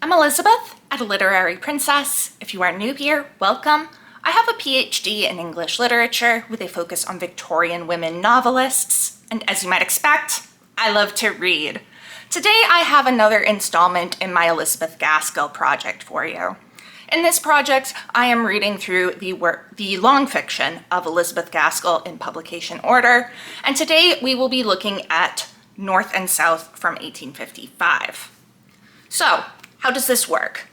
I'm Elizabeth at Literary Princess. If you are new here, welcome. I have a PhD in English literature with a focus on Victorian women novelists, and as you might expect, I love to read. Today I have another installment in my Elizabeth Gaskell project for you. In this project, I am reading through the long fiction of Elizabeth Gaskell in publication order, and today we will be looking at North and South from 1855. So, how does this work?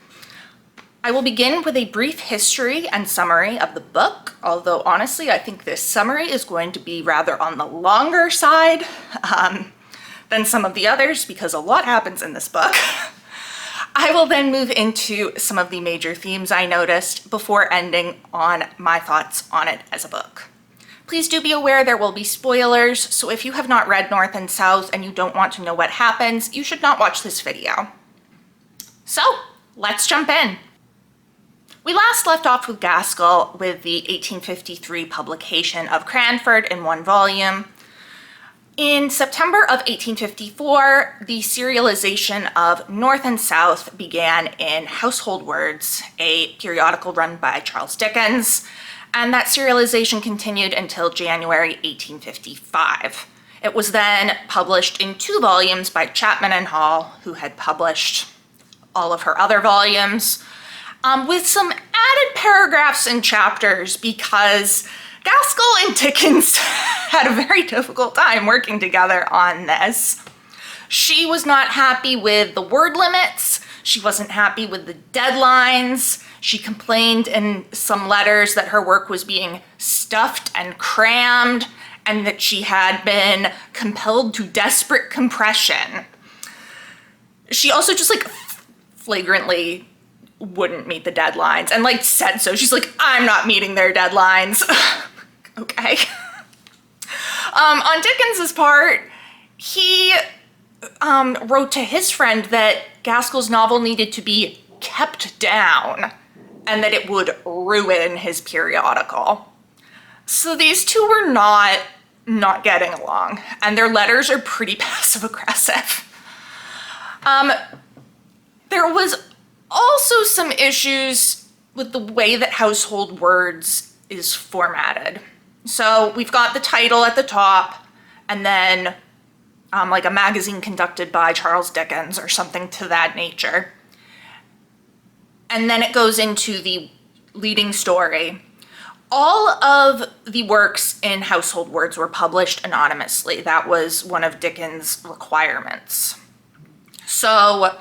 I will begin with a brief history and summary of the book, although honestly I think this summary is going to be rather on the longer side than some of the others because a lot happens in this book. I will then move into some of the major themes I noticed before ending on my thoughts on it as a book. Please do be aware there will be spoilers, so if you have not read North and South and you don't want to know what happens, you should not watch this video. So, let's jump in. We last left off with Gaskell with the 1853 publication of Cranford in one volume. In September of 1854, the serialization of North and South began in Household Words, a periodical run by Charles Dickens, and that serialization continued until January 1855. It was then published in 2 volumes by Chapman and Hall, who had published all of her other volumes, with some added paragraphs and chapters because Gaskell and Dickens had a very difficult time working together on this. She was not happy with the word limits. She wasn't happy with the deadlines. She complained in some letters that her work was being stuffed and crammed and that she had been compelled to desperate compression. She also just flagrantly wouldn't meet the deadlines and said so. She's like, I'm not meeting their deadlines. Okay. On Dickens's part, he wrote to his friend that Gaskell's novel needed to be kept down and that it would ruin his periodical. So these two were not getting along, and their letters are pretty passive aggressive. There was also some issues with the way that Household Words is formatted. So we've got the title at the top, and then a magazine conducted by Charles Dickens or something to that nature. And then it goes into the leading story. All of the works in Household Words were published anonymously. That was one of Dickens' requirements. So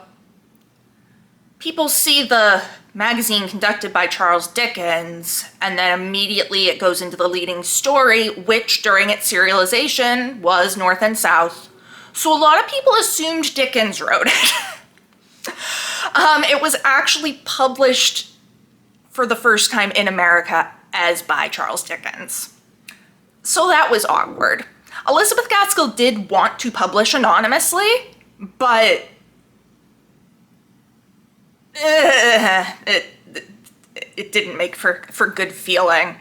people see the magazine conducted by Charles Dickens, and then immediately it goes into the leading story, which during its serialization was North and South. So a lot of people assumed Dickens wrote it. It was actually published for the first time in America as by Charles Dickens. So that was awkward. Elizabeth Gaskell did want to publish anonymously, but it didn't make for good feeling.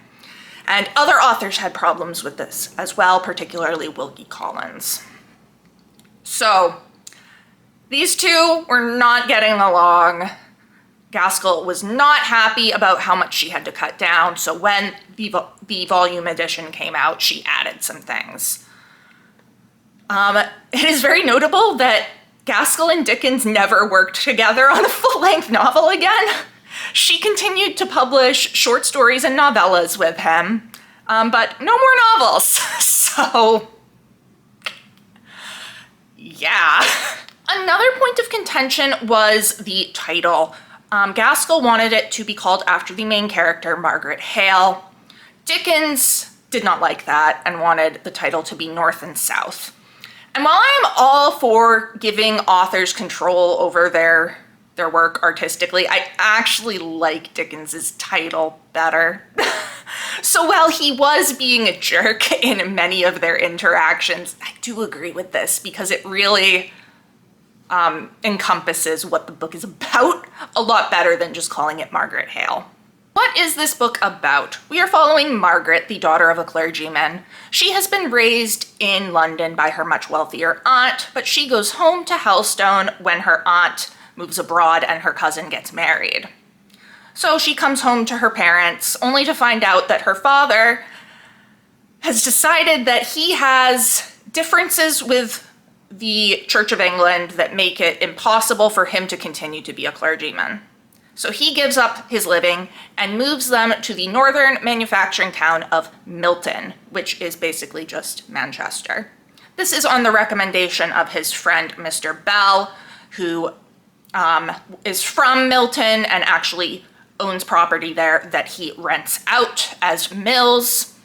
And other authors had problems with this as well, particularly Wilkie Collins. So these two were not getting along. Gaskell was not happy about how much she had to cut down, so when the volume edition came out, she added some things. It is very notable that Gaskell and Dickens never worked together on a full-length novel again. She continued to publish short stories and novellas with him, but no more novels. So, yeah. Another point of contention was the title. Gaskell wanted it to be called after the main character, Margaret Hale. Dickens did not like that and wanted the title to be North and South. And while I am all for giving authors control over their work artistically, I actually like Dickens's title better. So while he was being a jerk in many of their interactions, I do agree with this because it really encompasses what the book is about a lot better than just calling it Margaret Hale. What is this book about? We are following Margaret, the daughter of a clergyman. She has been raised in London by her much wealthier aunt, but she goes home to Helstone when her aunt moves abroad and her cousin gets married. So she comes home to her parents, only to find out that her father has decided that he has differences with the Church of England that make it impossible for him to continue to be a clergyman. So he gives up his living and moves them to the northern manufacturing town of Milton, which is basically just Manchester. This is on the recommendation of his friend, Mr. Bell, who is from Milton and actually owns property there that he rents out as mills.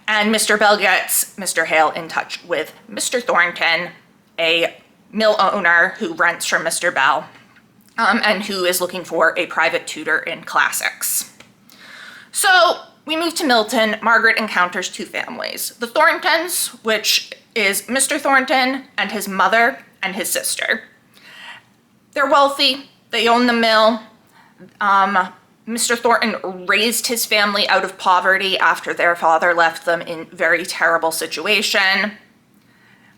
And Mr. Bell gets Mr. Hale in touch with Mr. Thornton, a mill owner who rents from Mr. Bell, and who is looking for a private tutor in classics. So we move to Milton. Margaret encounters two families. The Thorntons, which is Mr. Thornton and his mother and his sister. They're wealthy. They own the mill. Mr. Thornton raised his family out of poverty after their father left them in very terrible situation.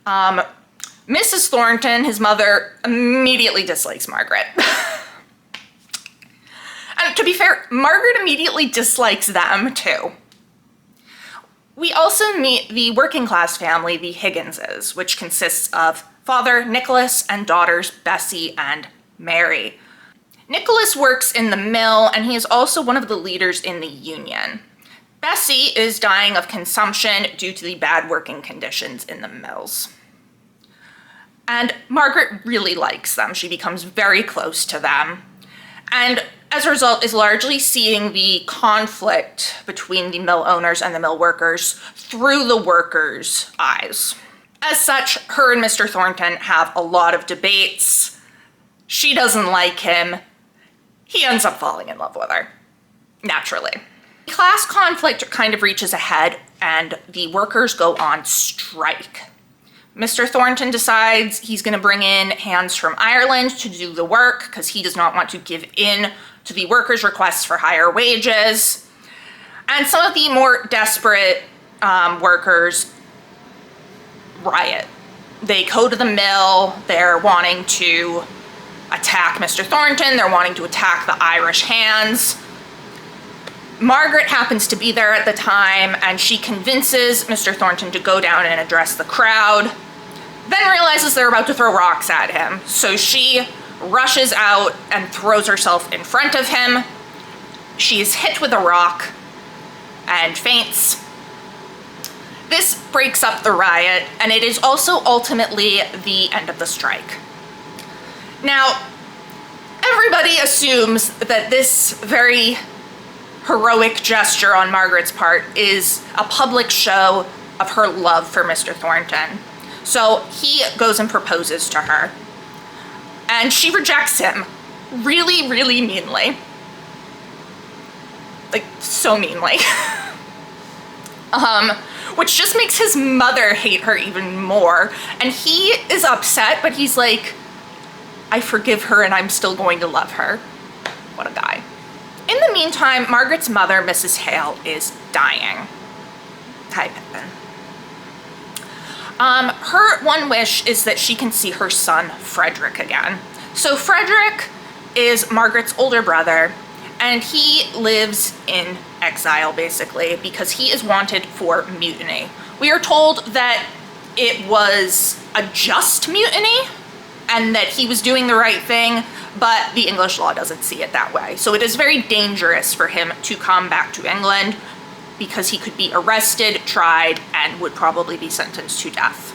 Mrs. Thornton, his mother, immediately dislikes Margaret. And to be fair, Margaret immediately dislikes them too. We also meet the working class family, the Higginses, which consists of father Nicholas and daughters Bessie and Mary. Nicholas works in the mill, and he is also one of the leaders in the union. Bessie is dying of consumption due to the bad working conditions in the mills. And Margaret really likes them. She becomes very close to them. And as a result, is largely seeing the conflict between the mill owners and the mill workers through the workers' eyes. As such, her and Mr. Thornton have a lot of debates. She doesn't like him. He ends up falling in love with her, naturally. The class conflict kind of reaches a head, and the workers go on strike. Mr. Thornton decides he's going to bring in hands from Ireland to do the work because he does not want to give in to the workers' requests for higher wages. And some of the more desperate workers riot. They go to the mill. They're wanting to attack Mr. Thornton. They're wanting to attack the Irish hands. Margaret happens to be there at the time, and she convinces Mr. Thornton to go down and address the crowd, then realizes they're about to throw rocks at him. So she rushes out and throws herself in front of him. She is hit with a rock and faints. This breaks up the riot, and it is also ultimately the end of the strike. Now, everybody assumes that this very heroic gesture on Margaret's part is a public show of her love for Mr. Thornton. So he goes and proposes to her. And she rejects him really, really meanly. Like, so meanly. Which just makes his mother hate her even more. And he is upset, but he's like, I forgive her and I'm still going to love her. What a guy. In the meantime, Margaret's mother, Mrs. Hale, is dying. Hi, Pippin. Her one wish is that she can see her son, Frederick, again. So Frederick is Margaret's older brother, and he lives in exile, basically, because he is wanted for mutiny. We are told that it was a just mutiny, and that he was doing the right thing, but the English law doesn't see it that way. So it is very dangerous for him to come back to England, because he could be arrested, tried, and would probably be sentenced to death.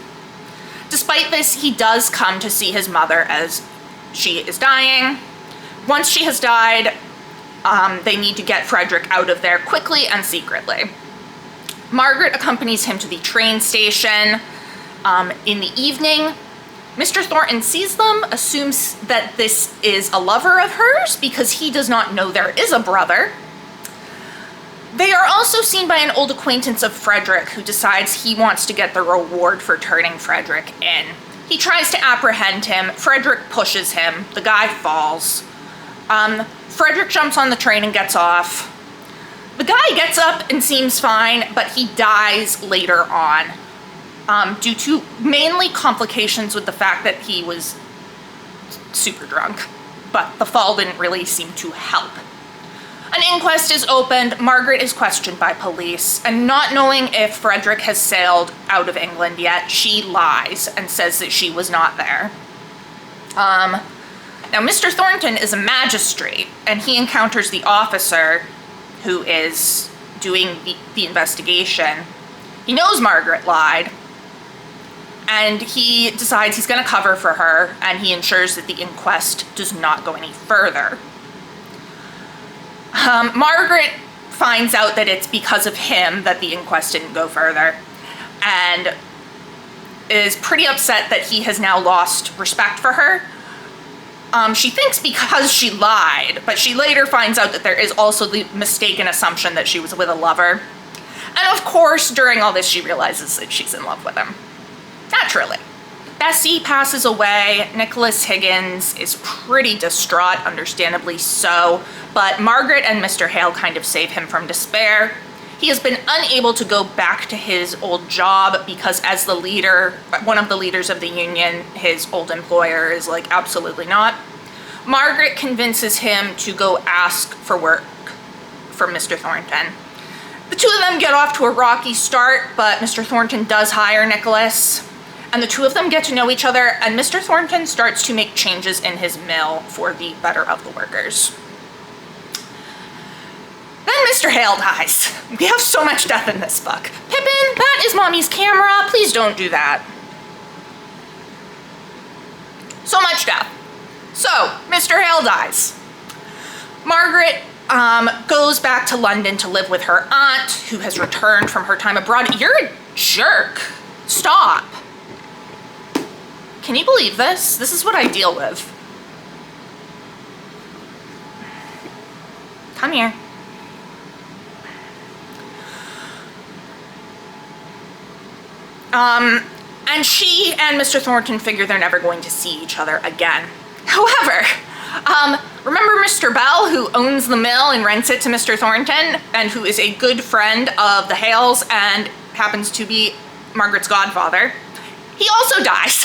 Despite this, he does come to see his mother as she is dying. Once she has died, they need to get Frederick out of there quickly and secretly. Margaret accompanies him to the train station. In the evening, Mr. Thornton sees them, assumes that this is a lover of hers because he does not know there is a brother. They are also seen by an old acquaintance of Frederick who decides he wants to get the reward for turning Frederick in. He tries to apprehend him. Frederick pushes him. The guy falls. Frederick jumps on the train and gets off. The guy gets up and seems fine, but he dies later on due to mainly complications with the fact that he was super drunk. but the fall didn't really seem to help. An inquest is opened, Margaret is questioned by police, and not knowing if Frederick has sailed out of England yet, she lies and says that she was not there. Now, Mr. Thornton is a magistrate, and he encounters the officer who is doing the investigation. He knows Margaret lied, and he decides he's going to cover for her, and he ensures that the inquest does not go any further. Margaret finds out that it's because of him that the inquest didn't go further, and is pretty upset that he has now lost respect for her. She thinks because she lied, but she later finds out that there is also the mistaken assumption that she was with a lover. And of course, during all this, she realizes that she's in love with him. Naturally. Bessie passes away. Nicholas Higgins is pretty distraught, understandably so, but Margaret and Mr. Hale kind of save him from despair. He has been unable to go back to his old job because as the leader, one of the leaders of the union, his old employer is like, absolutely not. Margaret convinces him to go ask for work for Mr. Thornton. The two of them get off to a rocky start, but Mr. Thornton does hire Nicholas, and the two of them get to know each other, and Mr. Thornton starts to make changes in his mill for the better of the workers. Then Mr. Hale dies. We have so much death in this book. Pippin, that is Mommy's camera. Please don't do that. So much death. So, Mr. Hale dies. Margaret goes back to London to live with her aunt, who has returned from her time abroad. You're a jerk. Stop. Can you believe this? This is what I deal with. Come here. And she and Mr. Thornton figure they're never going to see each other again. However, remember Mr. Bell, who owns the mill and rents it to Mr. Thornton, and who is a good friend of the Hales and happens to be Margaret's godfather? He also dies.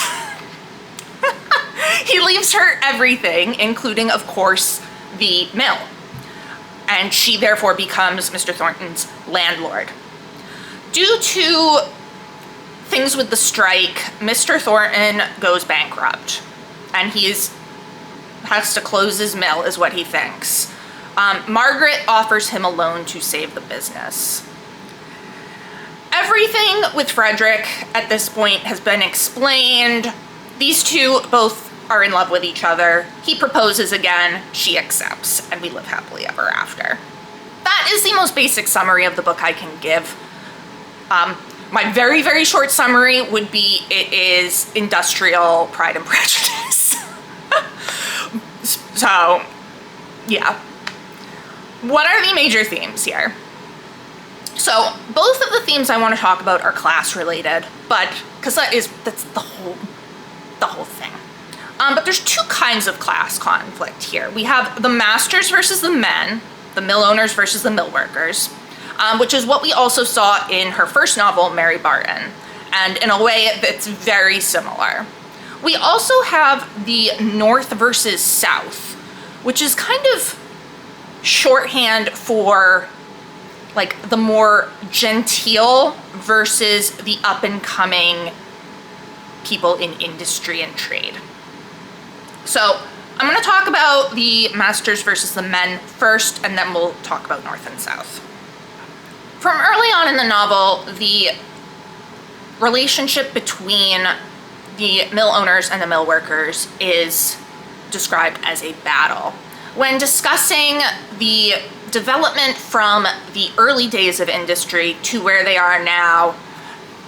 He leaves her everything, including, of course, the mill. And she therefore becomes Mr. Thornton's landlord. Due to things with the strike, Mr. Thornton goes bankrupt, and has to close his mill, is what he thinks. Margaret offers him a loan to save the business. Everything with Frederick at this point has been explained. These two both are in love with each other. He proposes again, she accepts, and we live happily ever after. That is the most basic summary of the book I can give. My very, very short summary would be it is industrial Pride and Prejudice. So, yeah. What are the major themes here? So, both of the themes I want to talk about are class related, but, because that's the whole thing. But there's two kinds of class conflict here. We have the masters versus the men, the mill owners versus the mill workers, which is what we also saw in her first novel, Mary Barton, and in a way that's very similar. We also have the North versus South, which is kind of shorthand for like the more genteel versus the up-and-coming people in industry and trade. So I'm going to talk about the masters versus the men first, and then we'll talk about North and South. From early on in the novel, the relationship between the mill owners and the mill workers is described as a battle. When discussing the development from the early days of industry to where they are now,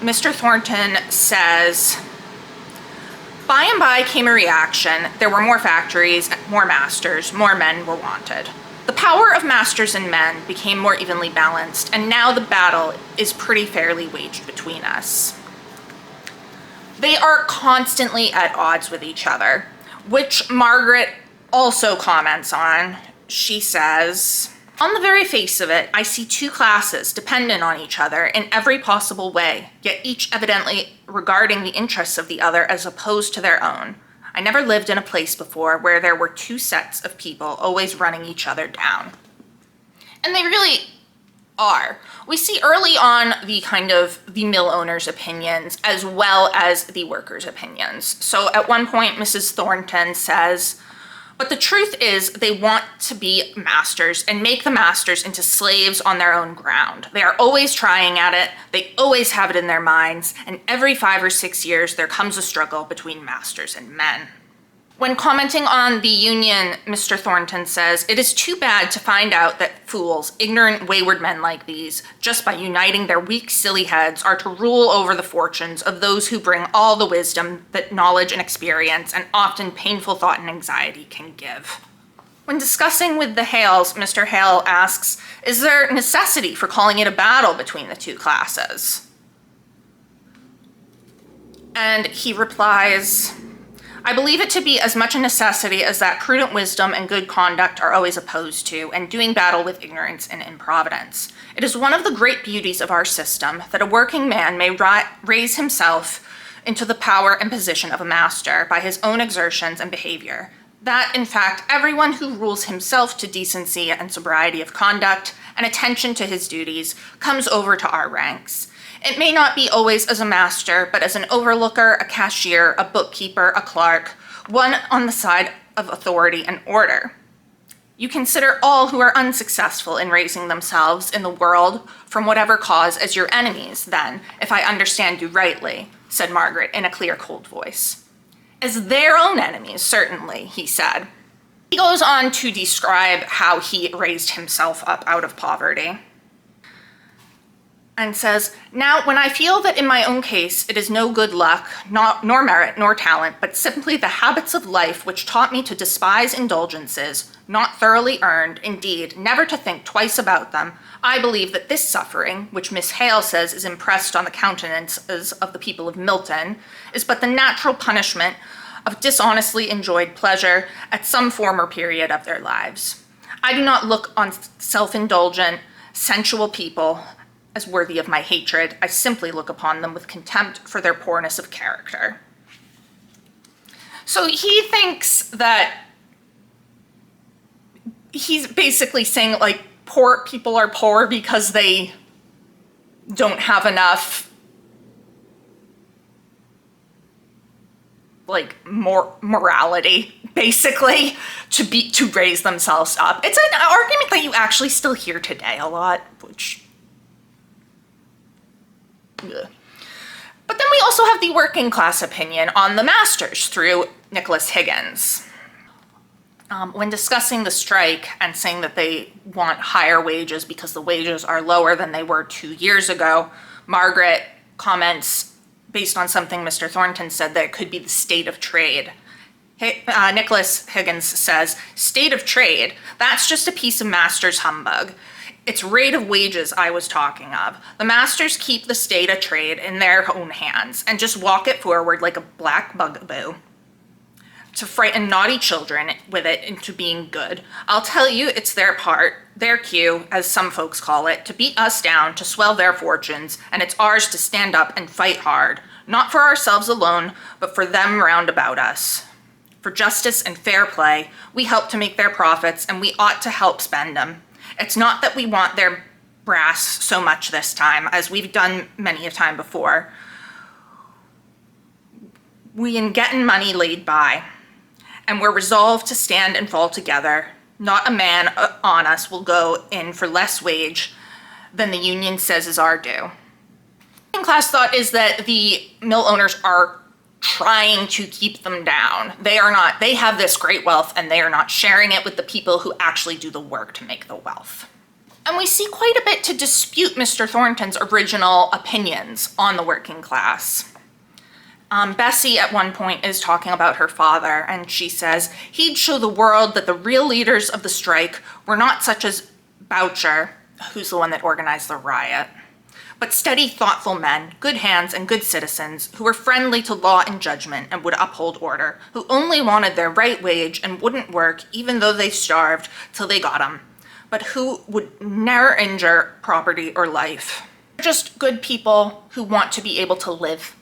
Mr. Thornton says, "By and by came a reaction. There were more factories, more masters, more men were wanted. The power of masters and men became more evenly balanced, and now the battle is pretty fairly waged between us." They are constantly at odds with each other, which Margaret also comments on. She says, "On the very face of it, I see two classes dependent on each other in every possible way, yet each evidently regarding the interests of the other as opposed to their own. I never lived in a place before where there were two sets of people always running each other down. And they really are. We see early on the mill owner's opinions as well as the workers' opinions. So at one point, Mrs. Thornton says, "But the truth is they want to be masters and make the masters into slaves on their own ground. They are always trying at it. They always have it in their minds. And every 5 or 6 years, there comes a struggle between masters and men." When commenting on the union, Mr. Thornton says, "It is too bad to find out that fools, ignorant, wayward men like these, just by uniting their weak, silly heads, are to rule over the fortunes of those who bring all the wisdom that knowledge and experience and often painful thought and anxiety can give." When discussing with the Hales, Mr. Hale asks, "Is there necessity for calling it a battle between the two classes?" And he replies, "I believe it to be as much a necessity as that prudent wisdom and good conduct are always opposed to, and doing battle with ignorance and improvidence. It is one of the great beauties of our system that a working man may raise himself into the power and position of a master by his own exertions and behavior. That, in fact, everyone who rules himself to decency and sobriety of conduct and attention to his duties comes over to our ranks. It may not be always as a master, but as an overlooker, a cashier, a bookkeeper, a clerk, one on the side of authority and order. You consider all who are unsuccessful in raising themselves in the world from whatever cause as your enemies, then, if I understand you rightly," said Margaret in a clear, cold voice. "As their own enemies, certainly," he said. He goes on to describe how he raised himself up out of poverty, and says, "Now, when I feel that in my own case it is no good luck, nor merit, nor talent, but simply the habits of life which taught me to despise indulgences, not thoroughly earned, indeed, never to think twice about them, I believe that this suffering, which Miss Hale says is impressed on the countenances of the people of Milton, is but the natural punishment of dishonestly enjoyed pleasure at some former period of their lives. I do not look on self-indulgent, sensual people as worthy of my hatred. I simply look upon them with contempt for their poorness of character." So he thinks that he's basically saying, like, poor people are poor because they don't have enough, like, morality, basically, to raise themselves up. It's an argument that you actually still hear today a lot, which... Ugh. But then we also have the working class opinion on the masters through Nicholas Higgins. When discussing the strike and saying that they want higher wages because the wages are lower than they were 2 years ago, Margaret comments, based on something Mr. Thornton said, that it could be the state of trade. Nicholas Higgins says, "State of trade, that's just a piece of master's humbug. It's rate of wages I was talking of. The masters keep the state of trade in their own hands and just walk it forward like a black bugaboo to frighten naughty children with it into being good. I'll tell you, it's their part, their cue, as some folks call it, to beat us down, to swell their fortunes, and it's ours to stand up and fight hard, not for ourselves alone, but for them round about us. For justice and fair play, we help to make their profits, and we ought to help spend them. It's not that we want their brass so much this time, as we've done many a time before. We in getting money laid by, and we're resolved to stand and fall together. Not a man on us will go in for less wage than the union says is our due." Second class thought is that the mill owners are trying to keep them down. They are not. They have this great wealth and they are not sharing it with the people who actually do the work to make the wealth. And we see quite a bit to dispute Mr. Thornton's original opinions on the working class. Bessie at one point is talking about her father, and she says, "He'd show the world that the real leaders of the strike were not such as Boucher," who's the one that organized the riot, "but steady, thoughtful men, good hands and good citizens, who were friendly to law and judgment and would uphold order, who only wanted their right wage and wouldn't work even though they starved till they got 'em, but who would ne'er injure property or life. Just good people who want to be able to live.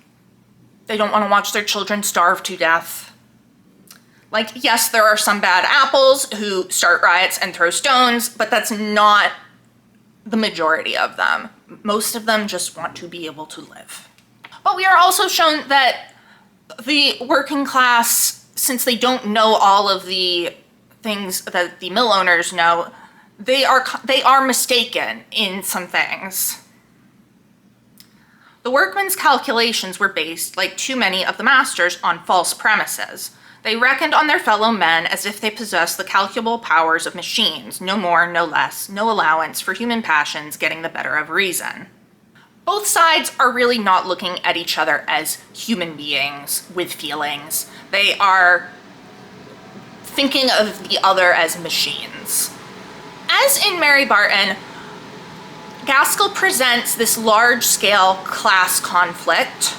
They don't want to watch their children starve to death. Like, yes, there are some bad apples who start riots and throw stones, but that's not the majority of them. Most of them just want to be able to live. But we are also shown that the working class, since they don't know all of the things that the mill owners know, they are mistaken in some things. The workmen's calculations were based, like too many of the masters, on false premises. They reckoned on their fellow men as if they possessed the calculable powers of machines, no more, no less, no allowance for human passions getting the better of reason. Both sides are really not looking at each other as human beings with feelings. They are thinking of the other as machines. As in Mary Barton, Gaskell presents this large-scale class conflict,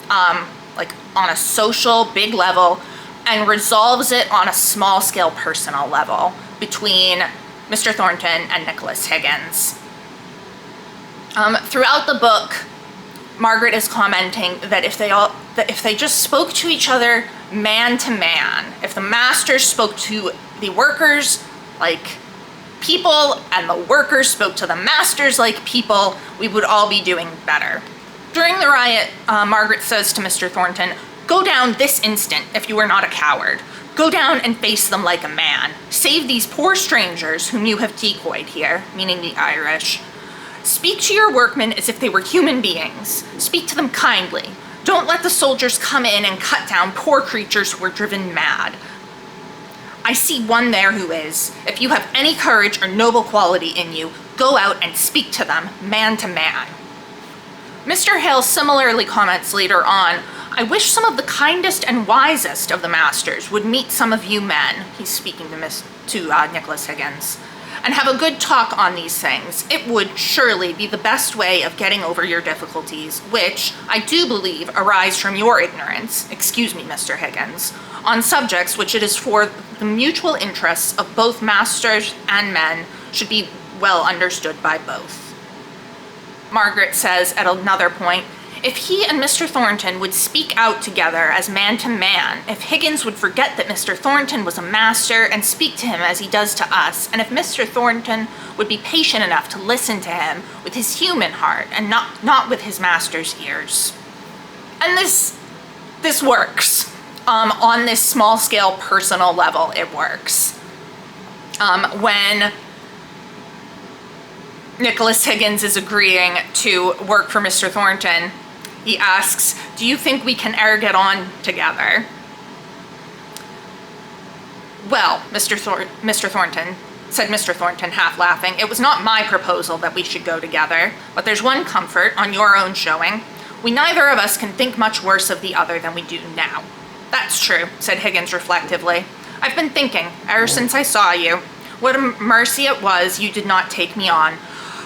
like on a social, big level, and resolves it on a small-scale personal level between Mr. Thornton and Nicholas Higgins. Throughout the book, Margaret is commenting that if they just spoke to each other man to man, if the masters spoke to the workers like people and the workers spoke to the masters like people, we would all be doing better. During the riot, Margaret says to Mr. Thornton, "Go down this instant if you are not a coward. Go down and face them like a man. Save these poor strangers whom you have decoyed here," meaning the Irish. "Speak to your workmen as if they were human beings. Speak to them kindly. Don't let the soldiers come in and cut down poor creatures who are driven mad. I see one there who is. If you have any courage or noble quality in you, go out and speak to them, man to man." Mr. Hale similarly comments later on, "I wish some of the kindest and wisest of the masters would meet some of you men," he's speaking to Nicholas Higgins, "and have a good talk on these things. It would surely be the best way of getting over your difficulties, which, I do believe, arise from your ignorance, excuse me, Mr. Higgins, on subjects which it is for the mutual interests of both masters and men should be well understood by both." Margaret says at another point, "If he and Mr. Thornton would speak out together as man to man, if Higgins would forget that Mr. Thornton was a master and speak to him as he does to us, and if Mr. Thornton would be patient enough to listen to him with his human heart and not with his master's ears." And this works. On this small scale personal level, it works. When Nicholas Higgins is agreeing to work for Mr. Thornton, he asks, "Do you think we can e'er get on together?" "Well, Mr. Thornton, said Mr. Thornton, half laughing, "it was not my proposal that we should go together, but there's one comfort, on your own showing. We neither of us can think much worse of the other than we do now." "That's true," said Higgins reflectively. "I've been thinking, ever since I saw you, what a mercy it was you did not take me on,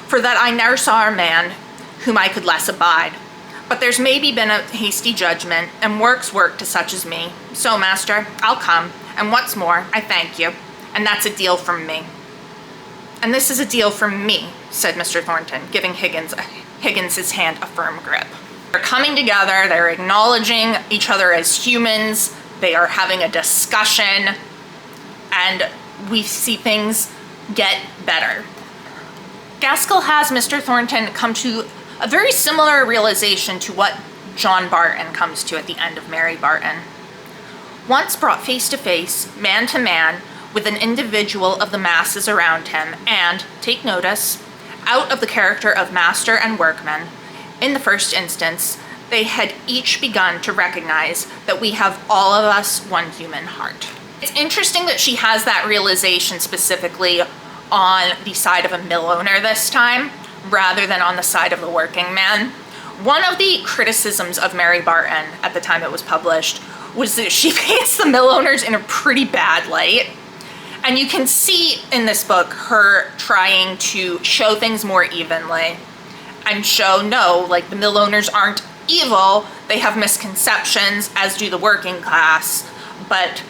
for that I ne'er saw a man whom I could less abide. But there's maybe been a hasty judgment, and work's work to such as me. So, master, I'll come, and what's more, I thank you, and that's a deal from me." "And this is a deal from me," said Mr. Thornton, giving Higgins' hand a firm grip. They're coming together, they're acknowledging each other as humans, they are having a discussion, and we see things get better. Gaskell has Mr. Thornton come to a very similar realization to what John Barton comes to at the end of Mary Barton. Once brought face to face, man to man, with an individual of the masses around him, and, take notice, out of the character of master and workman, in the first instance, they had each begun to recognize that we have all of us one human heart. It's interesting that she has that realization specifically on the side of a mill owner this time, rather than on the side of the working man. One of the criticisms of Mary Barton at the time it was published was that she paints the mill owners in a pretty bad light. And you can see in this book her trying to show things more evenly and show, no, like the mill owners aren't evil, they have misconceptions, as do the working class, but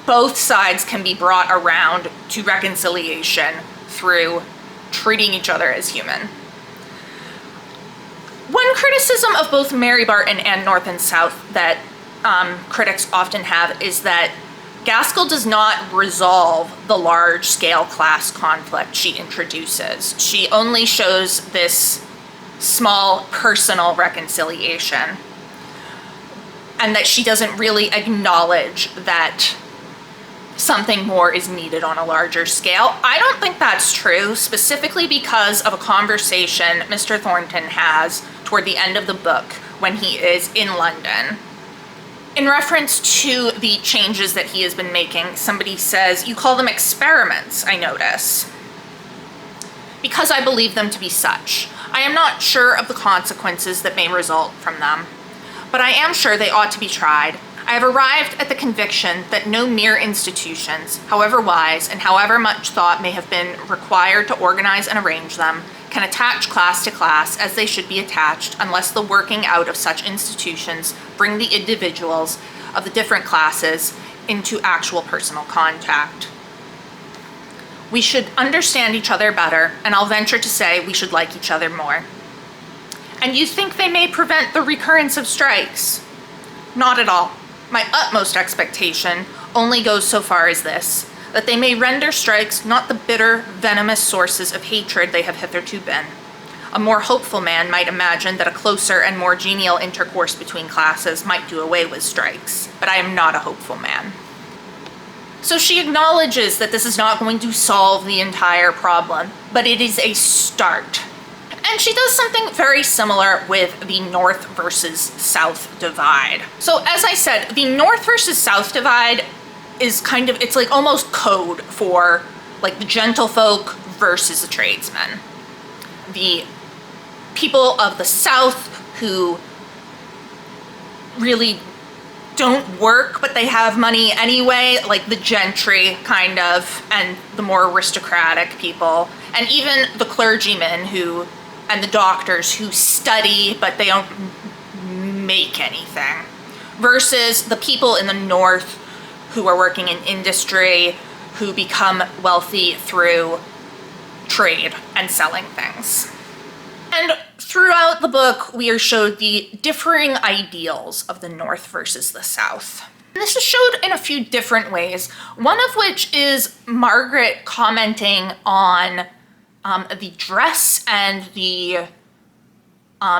both sides can be brought around to reconciliation through treating each other as human. One criticism of both Mary Barton and North and South that critics often have is that Gaskell does not resolve the large-scale class conflict she introduces. She only shows this small personal reconciliation, and that she doesn't really acknowledge that something more is needed on a larger scale. I don't think that's true, specifically because of a conversation Mr. Thornton has toward the end of the book when he is in London. In reference to the changes that he has been making, somebody says, "You call them experiments, I notice." Because I believe them to be such. I am not sure of the consequences that may result from them, but I am sure they ought to be tried. I have arrived at the conviction that no mere institutions, however wise and however much thought may have been required to organize and arrange them, can attach class to class as they should be attached unless the working out of such institutions bring the individuals of the different classes into actual personal contact. We should understand each other better, and I'll venture to say we should like each other more. And you think they may prevent the recurrence of strikes? Not at all. My utmost expectation only goes so far as this, that they may render strikes not the bitter, venomous sources of hatred they have hitherto been. A more hopeful man might imagine that a closer and more genial intercourse between classes might do away with strikes, but I am not a hopeful man. So she acknowledges that this is not going to solve the entire problem, but it is a start. And she does something very similar with the North versus South divide. So as I said, the North versus South divide is kind of, it's like almost code for like the gentlefolk versus the tradesmen. The people of the South who really don't work, but they have money anyway, like the gentry kind of, and the more aristocratic people, and even the clergymen who, and the doctors who study, but they don't make anything, versus the people in the North who are working in industry, who become wealthy through trade and selling things. And throughout the book, we are showed the differing ideals of the North versus the South. And this is showed in a few different ways, one of which is Margaret commenting on the dress and the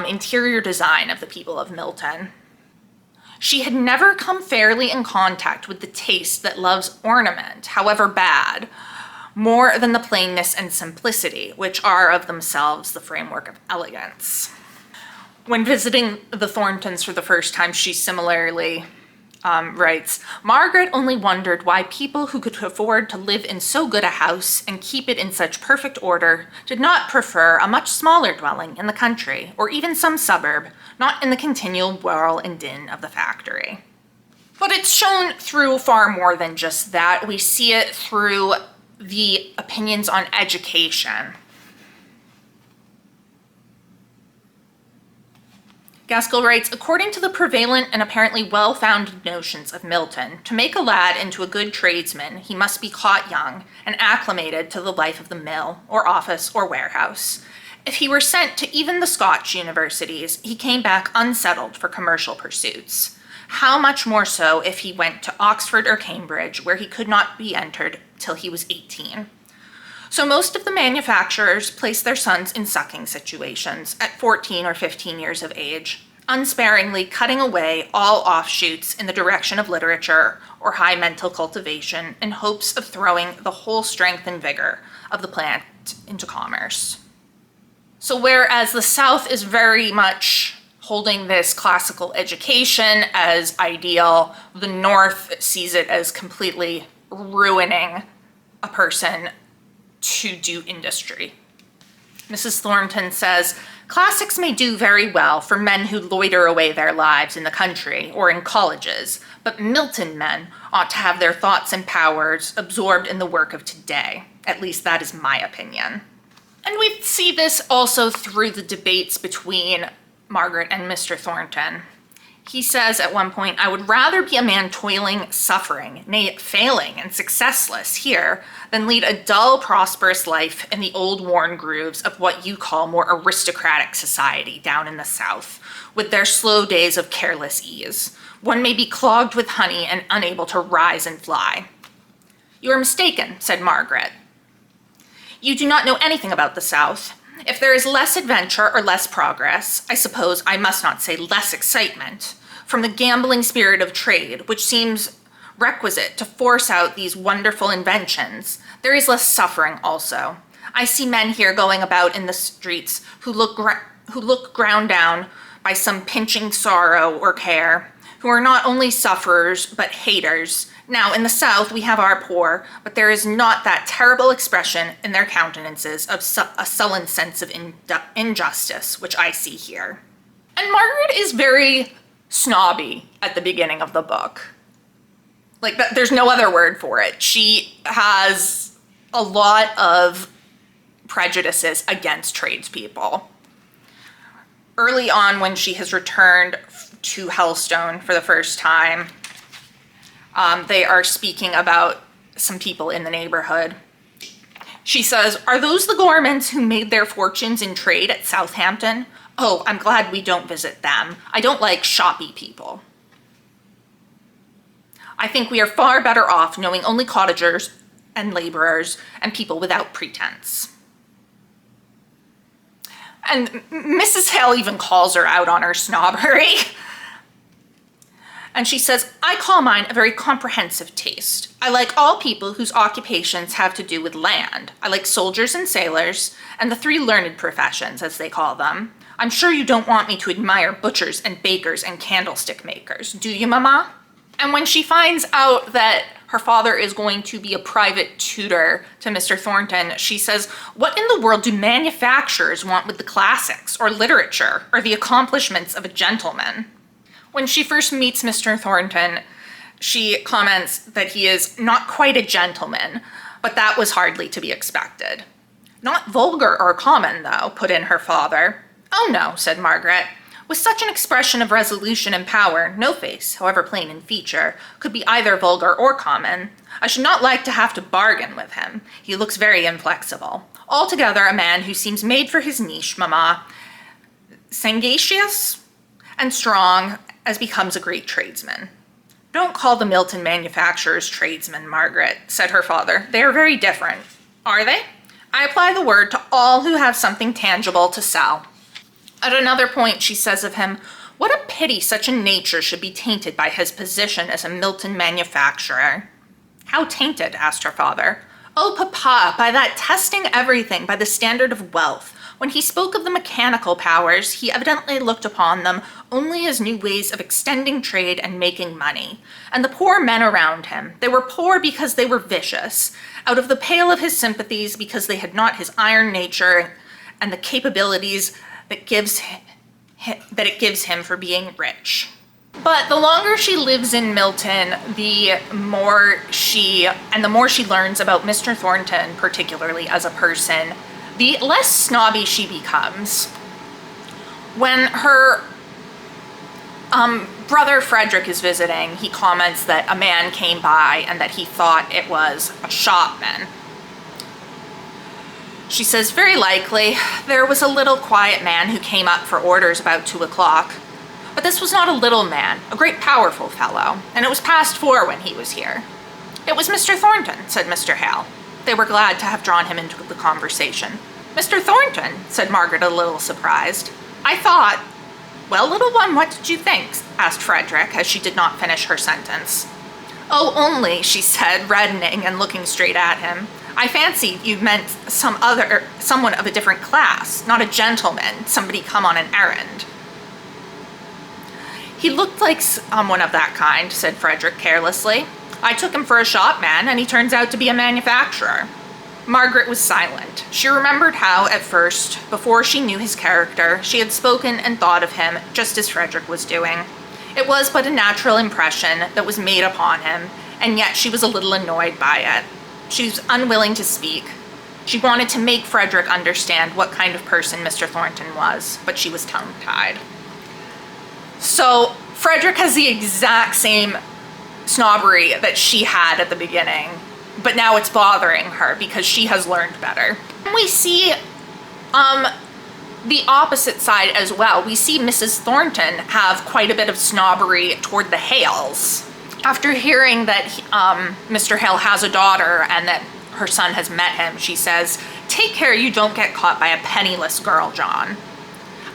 interior design of the people of Milton. She had never come fairly in contact with the taste that loves ornament, however bad, more than the plainness and simplicity, which are of themselves the framework of elegance. When visiting the Thorntons for the first time, she similarly writes, "Margaret only wondered why people who could afford to live in so good a house and keep it in such perfect order did not prefer a much smaller dwelling in the country, or even some suburb, not in the continual whirl and din of the factory." But it's shown through far more than just that. We see it through the opinions on education. Gaskell writes, "According to the prevalent and apparently well-founded notions of Milton, to make a lad into a good tradesman, he must be caught young and acclimated to the life of the mill, or office, or warehouse. If he were sent to even the Scotch universities, he came back unsettled for commercial pursuits. How much more so if he went to Oxford or Cambridge, where he could not be entered till he was 18. So most of the manufacturers place their sons in sucking situations at 14 or 15 years of age, unsparingly cutting away all offshoots in the direction of literature or high mental cultivation in hopes of throwing the whole strength and vigor of the plant into commerce." So whereas the South is very much holding this classical education as ideal, the North sees it as completely ruining a person to do industry. Mrs. Thornton says, "Classics may do very well for men who loiter away their lives in the country or in colleges, but Milton men ought to have their thoughts and powers absorbed in the work of today. At least that is my opinion." And we see this also through the debates between Margaret and Mr. Thornton. He says at one point, "I would rather be a man toiling, suffering, nay, failing and successless here than lead a dull, prosperous life in the old worn grooves of what you call more aristocratic society down in the South, with their slow days of careless ease. One may be clogged with honey and unable to rise and fly." "You are mistaken," said Margaret. "You do not know anything about the South. If there is less adventure or less progress, I suppose I must not say less excitement, from the gambling spirit of trade, which seems requisite to force out these wonderful inventions, there is less suffering also. I see men here going about in the streets who look ground down by some pinching sorrow or care, who are not only sufferers but haters. Now, in the South, we have our poor, but there is not that terrible expression in their countenances of a sullen sense of injustice, which I see here." And Margaret is very snobby at the beginning of the book. Like, there's no other word for it. She has a lot of prejudices against tradespeople. Early on, when she has returned to Hellstone for the first time, they are speaking about some people in the neighborhood. She says, "Are those the Gormans who made their fortunes in trade at Southampton? Oh, I'm glad we don't visit them. I don't like shoppy people. I think we are far better off knowing only cottagers and laborers and people without pretense." And Mrs. Hale even calls her out on her snobbery. And she says, "I call mine a very comprehensive taste. I like all people whose occupations have to do with land. I like soldiers and sailors, and the three learned professions, as they call them. I'm sure you don't want me to admire butchers and bakers and candlestick makers, do you, Mamma?" And when she finds out that her father is going to be a private tutor to Mr. Thornton, she says, "What in the world do manufacturers want with the classics, or literature, or the accomplishments of a gentleman?" When she first meets Mr. Thornton, she comments that he is not quite a gentleman, but that was hardly to be expected. "Not vulgar or common, though," put in her father. "Oh no," said Margaret. "With such an expression of resolution and power, no face, however plain in feature, could be either vulgar or common. I should not like to have to bargain with him. He looks very inflexible. Altogether a man who seems made for his niche, Mamma. Sagacious and strong, as becomes a great tradesman." "Don't call the Milton manufacturers tradesmen, Margaret," said her father. "They are very different." "Are they? I apply the word to all who have something tangible to sell." At another point, she says of him, "What a pity such a nature should be tainted by his position as a Milton manufacturer." "How tainted?" asked her father. "Oh, Papa, by that testing everything by the standard of wealth. When he spoke of the mechanical powers, he evidently looked upon them only as new ways of extending trade and making money. And the poor men around him, they were poor because they were vicious, out of the pale of his sympathies because they had not his iron nature and the capabilities that it gives him for being rich." But the longer she lives in Milton, the more she learns about Mr. Thornton, particularly as a person, the less snobby she becomes. When her brother Frederick is visiting, he comments that a man came by and that he thought it was a shopman. She says, "Very likely. There was a little quiet man who came up for orders about 2 o'clock. But this was not a little man, a great powerful fellow, and it was past 4 when he was here." "It was Mr. Thornton," said Mr. Hale. They were glad to have drawn him into the conversation. "Mr. Thornton," said Margaret, a little surprised. "I thought—" "Well, little one, what did you think?" asked Frederick, as she did not finish her sentence. "Oh, only," she said, reddening and looking straight at him, "I fancied you meant someone of a different class, not a gentleman, somebody come on an errand." "He looked like someone of that kind," said Frederick carelessly. "I took him for a shopman, and he turns out to be a manufacturer." Margaret was silent. She remembered how, at first, before she knew his character, she had spoken and thought of him just as Frederick was doing. It was but a natural impression that was made upon him, and yet she was a little annoyed by it. She was unwilling to speak. She wanted to make Frederick understand what kind of person Mr. Thornton was, but she was tongue-tied. So Frederick has the exact same snobbery that she had at the beginning, but now it's bothering her because she has learned better. And we see the opposite side as well. We see Mrs. Thornton have quite a bit of snobbery toward the Hales. After hearing that Mr. Hale has a daughter and that her son has met him, she says, "Take care you don't get caught by a penniless girl, John.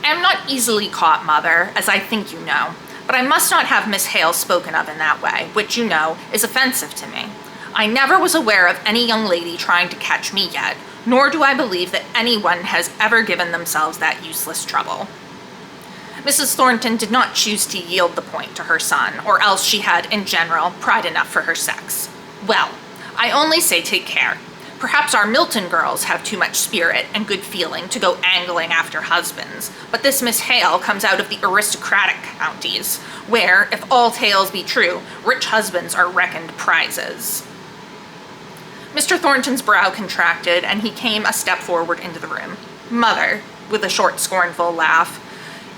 I am not easily caught, mother, as I think you know, but I must not have Miss Hale spoken of in that way, which, you know, is offensive to me. I never was aware of any young lady trying to catch me yet, nor do I believe that anyone has ever given themselves that useless trouble." Mrs. Thornton did not choose to yield the point to her son, or else she had, in general, pride enough for her sex. "Well, I only say take care. Perhaps our Milton girls have too much spirit and good feeling to go angling after husbands, but this Miss Hale comes out of the aristocratic counties, where, if all tales be true, rich husbands are reckoned prizes." Mr. Thornton's brow contracted, and he came a step forward into the room. "Mother," with a short, scornful laugh,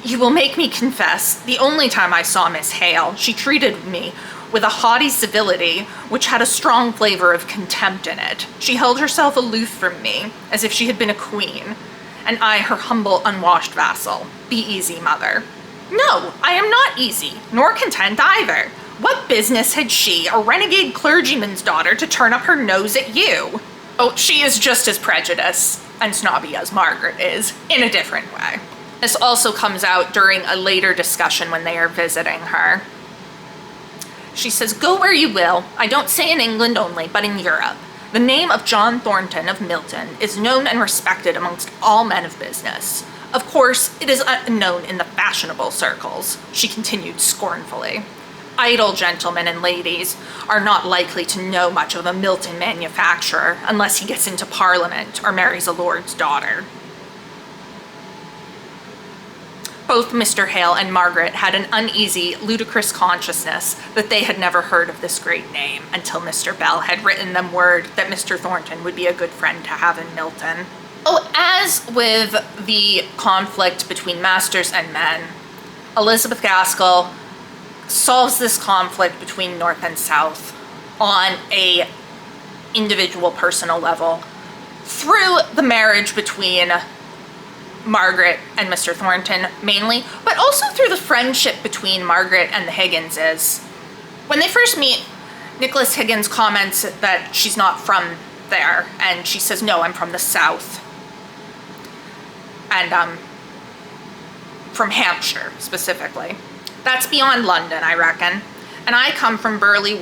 "you will make me confess, the only time I saw Miss Hale, she treated me with a haughty civility which had a strong flavor of contempt in it. She held herself aloof from me, as if she had been a queen, and I her humble, unwashed vassal. Be easy, mother." "No, I am not easy, nor content either. What business had she, a renegade clergyman's daughter, to turn up her nose at you?" "Oh, she is just as prejudiced and snobby as Margaret is, in a different way." This also comes out during a later discussion when they are visiting her. She says, "Go where you will, I don't say in England only, but in Europe. The name of John Thornton of Milton is known and respected amongst all men of business. Of course, it is unknown in the fashionable circles," she continued scornfully. "Idle gentlemen and ladies are not likely to know much of a Milton manufacturer unless he gets into Parliament or marries a lord's daughter." Both Mr. Hale and Margaret had an uneasy, ludicrous consciousness that they had never heard of this great name until Mr. Bell had written them word that Mr. Thornton would be a good friend to have in Milton. Oh, as with the conflict between masters and men, Elizabeth Gaskell solves this conflict between North and South on a individual personal level through the marriage between Margaret and Mr. Thornton mainly, but also through the friendship between Margaret and the Higginses. When they first meet, Nicholas Higgins comments that she's not from there, and she says, "No, I'm from the South." And from Hampshire, specifically. "That's beyond London, I reckon. And I come from Burnley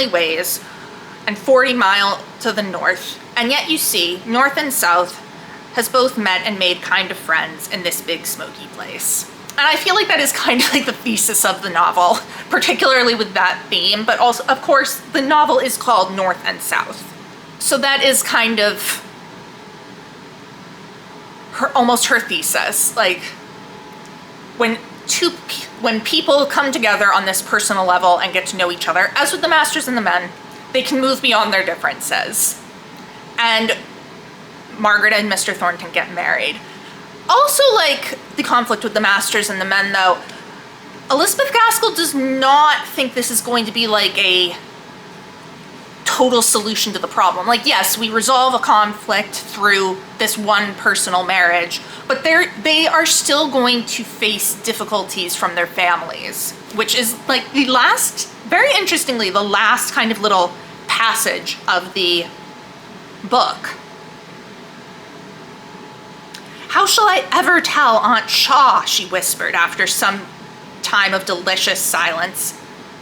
ways, and 40 miles to the north. And yet, you see, North and South has both met and made kind of friends in this big smoky place." And I feel like that is kind of like the thesis of the novel, particularly with that theme, but also, of course, the novel is called North and South. So that is kind of almost her thesis. Like, when people come together on this personal level and get to know each other, as with the masters and the men, they can move beyond their differences. And Margaret and Mr. Thornton get married. Also, like the conflict with the masters and the men, though, Elizabeth Gaskell does not think this is going to be like a total solution to the problem. Like, yes, we resolve a conflict through this one personal marriage, but they are still going to face difficulties from their families, which is like the last, very interestingly, the last kind of little passage of the book. "How shall I ever tell Aunt Shaw?" she whispered after some time of delicious silence.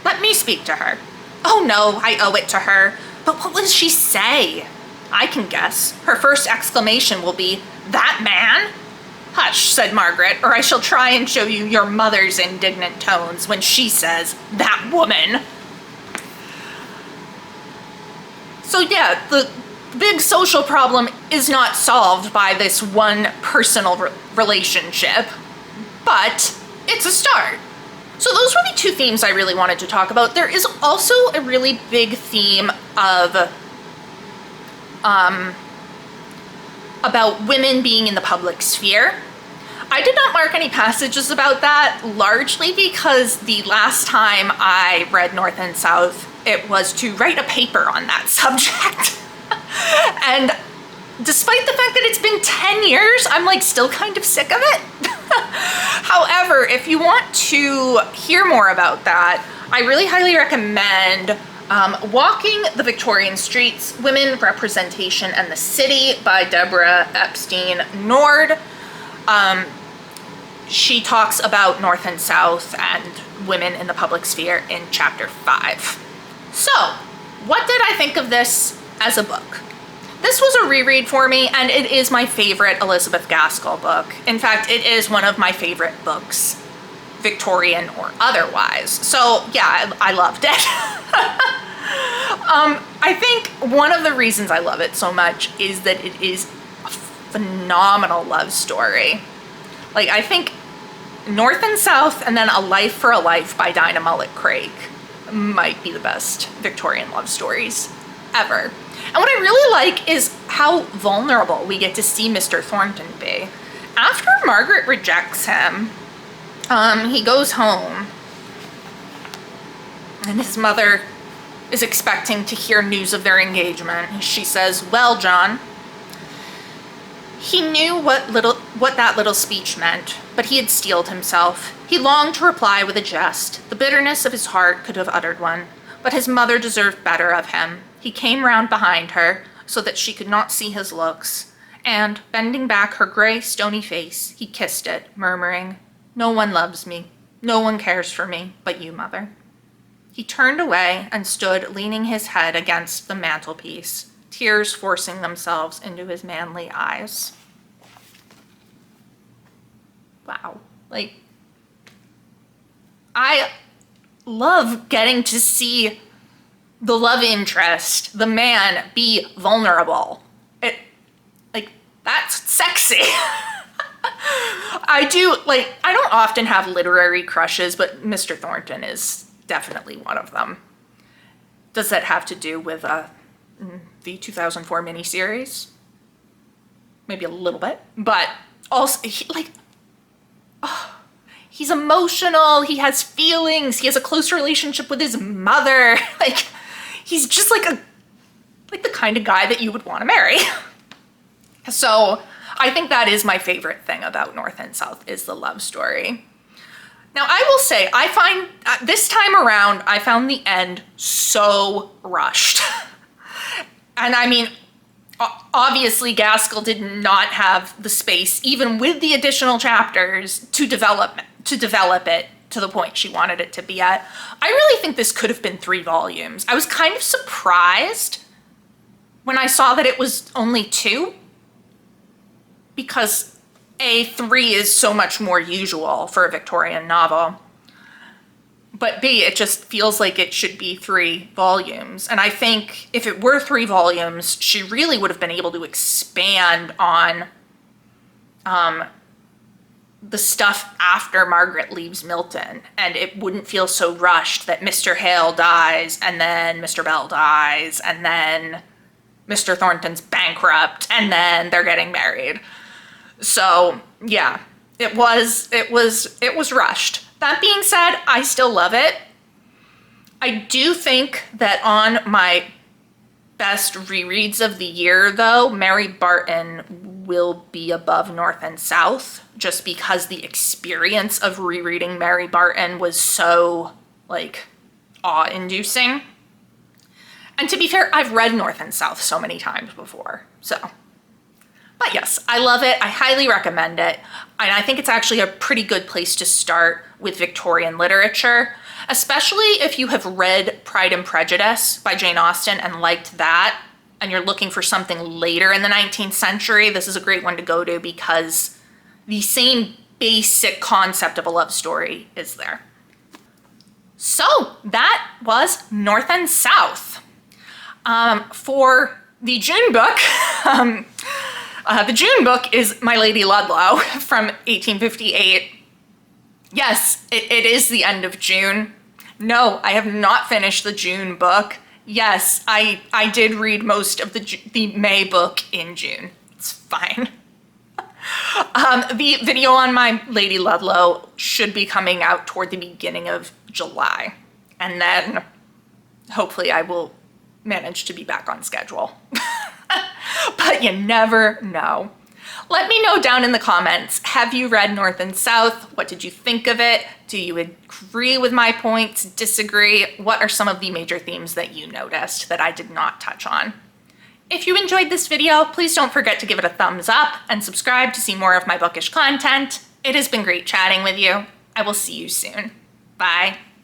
"Let me speak to her." "Oh no, I owe it to her. But what will she say?" "I can guess. Her first exclamation will be, 'That man?'" "Hush," said Margaret, "or I shall try and show you your mother's indignant tones when she says, 'That woman.'" So yeah, the big social problem is not solved by this one personal relationship, but it's a start. So those were the two themes I really wanted to talk about. There is also a really big theme of about women being in the public sphere. I did not mark any passages about that, largely because the last time I read North and South, it was to write a paper on that subject. And despite the fact that it's been 10 years, I'm like still kind of sick of it. However, if you want to hear more about that, I really highly recommend Walking the Victorian Streets, Women, Representation, and the City by Deborah Epstein Nord. She talks about North and South and women in the public sphere in chapter 5. So, what did I think of this as a book? This was a reread for me, and it is my favorite Elizabeth Gaskell book. In fact, it is one of my favorite books, Victorian or otherwise. So yeah, I loved it. I think one of the reasons I love it so much is that it is a phenomenal love story. Like, I think North and South and then A Life for a Life by Dinah Mullet-Craig might be the best Victorian love stories ever. And what I really like is how vulnerable we get to see Mr. Thornton be. After Margaret rejects him, he goes home, and his mother is expecting to hear news of their engagement. She says, "Well, John," he knew what that little speech meant, but he had steeled himself. He longed to reply with a jest. The bitterness of his heart could have uttered one, but his mother deserved better of him. He came round behind her so that she could not see his looks, and, bending back her gray, stony face, he kissed it, murmuring, "No one loves me, no one cares for me, but you, Mother." He turned away and stood leaning his head against the mantelpiece, tears forcing themselves into his manly eyes. Wow. Like, I love getting to see the love interest, the man, be vulnerable. That's sexy. I don't often have literary crushes, but Mr. Thornton is definitely one of them. Does that have to do with the 2004 miniseries? Maybe a little bit, but also, he's emotional, he has feelings, he has a close relationship with his mother. He's just the kind of guy that you would want to marry. So I think that is my favorite thing about North and South, is the love story. Now, I will say, I find this time around, I found the end so rushed. And I mean, obviously Gaskell did not have the space, even with the additional chapters, to develop it to the point she wanted it to be at. I really think this could have been 3 volumes. I was kind of surprised when I saw that it was only 2, because 3 is so much more usual for a Victorian novel. But B, it just feels like it should be 3 volumes. And I think if it were 3 volumes, she really would have been able to expand on the stuff after Margaret leaves Milton. And it wouldn't feel so rushed that Mr. Hale dies, and then Mr. Bell dies, and then Mr. Thornton's bankrupt, and then they're getting married. So yeah, it was rushed. That being said, I still love it. I do think that on my best rereads of the year, though, Mary Barton will be above North and South, just because the experience of rereading Mary Barton was so, awe-inducing. And to be fair, I've read North and South so many times before, so. But yes, I love it. I highly recommend it. And I think it's actually a pretty good place to start with Victorian literature, especially if you have read Pride and Prejudice by Jane Austen and liked that, and you're looking for something later in the 19th century. This is a great one to go to because the same basic concept of a love story is there. So that was North and South. For the June book, the June book is My Lady Ludlow from 1858. Yes, it is the end of June. No, I have not finished the June book. Yes, I did read most of the May book in June. It's fine. The video on my Lady Ludlow should be coming out toward the beginning of July. And then hopefully I will manage to be back on schedule. But you never know. Let me know down in the comments, have you read North and South? What did you think of it? Do you agree with my points? Disagree? What are some of the major themes that you noticed that I did not touch on? If you enjoyed this video, please don't forget to give it a thumbs up and subscribe to see more of my bookish content. It has been great chatting with you. I will see you soon. Bye.